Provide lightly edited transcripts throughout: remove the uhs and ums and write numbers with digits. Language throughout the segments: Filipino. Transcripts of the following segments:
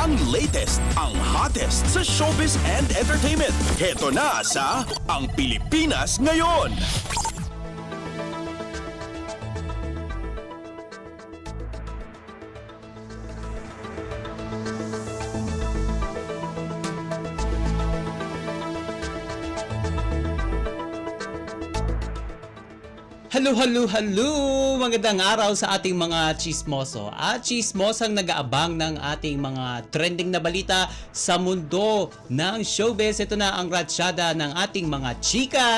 Ang latest, ang hottest sa showbiz and entertainment. Heto na sa Ang Pilipinas Ngayon. Hello! Magandang araw sa ating mga chismoso at chismosang nag-aabang ng ating mga trending na balita sa mundo ng showbiz. Ito na ang ratsyada ng ating mga chika.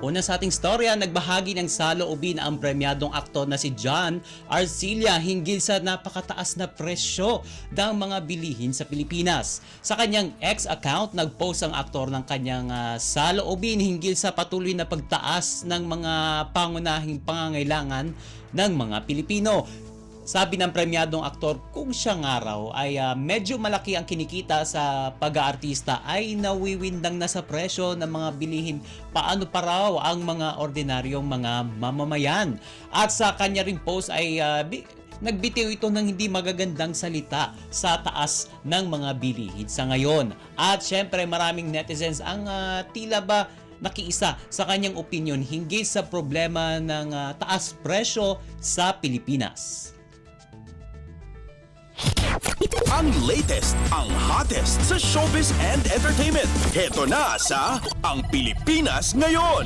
Una sa ating storya, nagbahagi ng saloobin ang premyadong aktor na si John Arcilla hinggil sa napakataas na presyo ng mga bilihin sa Pilipinas. Sa kanyang X-account, nagpost ang aktor ng kanyang saloobin hinggil sa patuloy na pagtaas ng mga pangunahing pangangailangan ng mga Pilipino. Sabi ng premyadong aktor, kung siya nga raw ay medyo malaki ang kinikita sa pag-aartista ay nawiwindang na sa presyo ng mga bilihin, paano pa raw ang mga ordinaryong mga mamamayan. At sa kanya ring post ay nagbitiw ito ng hindi magagandang salita sa taas ng mga bilihin sa ngayon. At syempre maraming netizens ang tila ba nakiisa sa kanyang opinion hinggil sa problema ng taas presyo sa Pilipinas. Ang latest, ang hottest sa showbiz and entertainment. Heto na sa Ang Pilipinas Ngayon.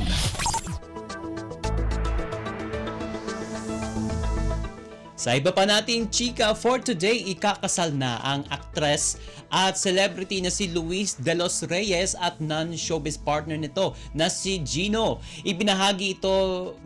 Sa iba pa nating chika for today, ikakasal na ang aktres at celebrity na si Luis de los Reyes at non-showbiz partner nito na si Gino. Ibinahagi ito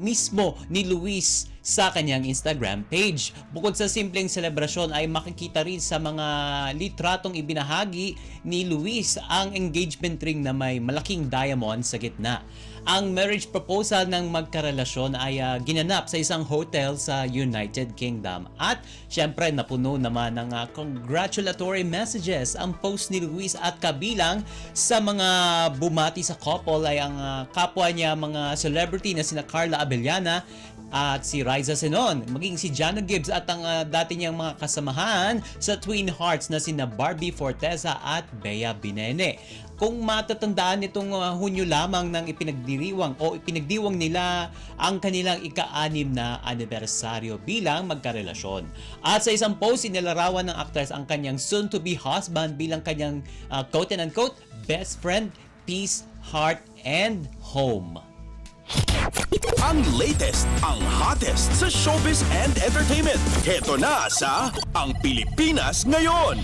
mismo ni Luis sa kanyang Instagram page. Bukod sa simpleng selebrasyon ay makikita rin sa mga litratong ibinahagi ni Luis ang engagement ring na may malaking diamond sa gitna. Ang marriage proposal ng magkarelasyon ay ginanap sa isang hotel sa United Kingdom. At syempre napuno naman ng congratulatory messages ang post ni Luis at kabilang sa mga bumati sa couple ay ang kapwa niya mga celebrity na sina Carla Abellana at si Riza Senon, maging si Jano Gibbs at ang dati niyang mga kasamahan sa Twin Hearts na sina Barbie Forteza at Bea Binene. Kung matatandaan nitong Hunyo lamang ng ipinagdiwang nila ang kanilang ika-6 na anibersaryo bilang magkarelasyon. At sa isang post, inilarawan ng actress ang kanyang soon-to-be husband bilang kanyang quote-unquote best friend, peace, heart, and home. Ang latest, ang hottest sa showbiz and entertainment. Heto na sa Ang Pilipinas Ngayon.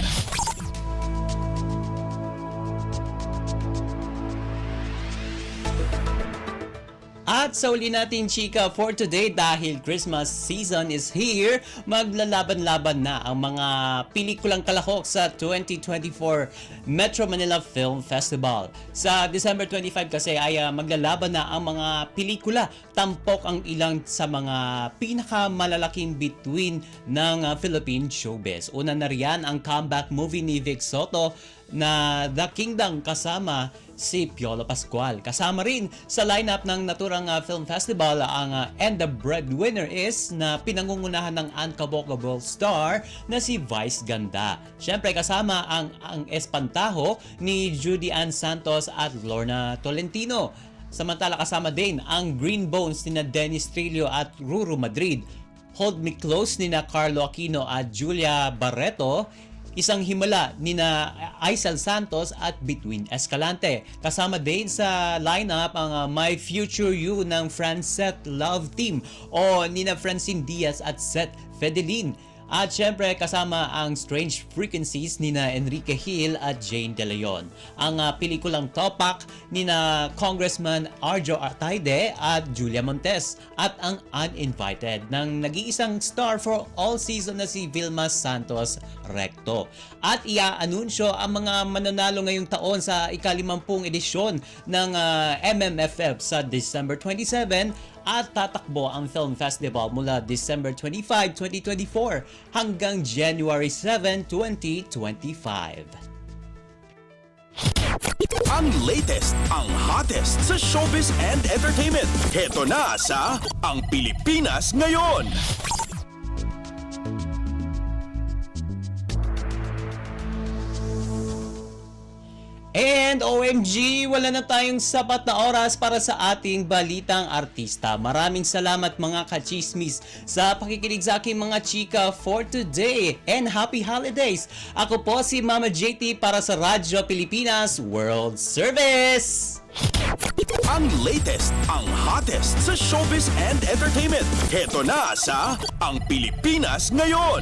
At sa uli natin chika for today, dahil Christmas season is here, maglalaban-laban na ang mga pelikulang kalahok sa 2024 Metro Manila Film Festival. Sa December 25 kasi ay maglalaban na ang mga pelikula. Tampok ang ilang sa mga pinakamalalaking bituin ng Philippine showbiz. Una na riyan ang comeback movie ni Vic Soto na The Kingdom kasama si Piolo Pascual. Kasama rin sa lineup ng naturang film festival ang And the Breadwinner Is na pinangungunahan ng unkabokable star na si Vice Ganda. Syempre kasama ang Espantajo ni Judy Ann Santos at Lorna Tolentino. Samantala kasama din ang Green Bones ni Dennis Trillo at Ruru Madrid. Hold Me Close ni Carlo Aquino at Julia Barreto. Isang himala ni Aisel Santos at Between Escalante. Kasama din sa lineup ang My Future You ng Francet Love Team o nina Francine Diaz at Seth Fedelin. At syempre kasama ang Strange Frequencies nina Enrique Hill at Jane De Leon. Ang pelikulang Topak nina Congressman Arjo Artaide at Julia Montes. At ang Uninvited ng nag-iisang star for all season na si Vilma Santos Recto. At ia-anunsyo ang mga mananalo ngayong taon sa ika-50 edisyon ng MMFF sa December 27 at tatakbo ang film festival mula December 25, 2024 hanggang January 7, 2025. Ang latest, ang hottest sa showbiz and entertainment. Heto na sa Ang Pilipinas Ngayon. And OMG, wala na tayong sapat na oras para sa ating balitang artista. Maraming salamat mga kachismis sa pakikinig sa aking mga chika for today. And happy holidays! Ako po si Mama JT para sa Radyo Pilipinas World Service! Ang latest, ang hottest sa showbiz and entertainment. Heto na sa Ang Pilipinas Ngayon.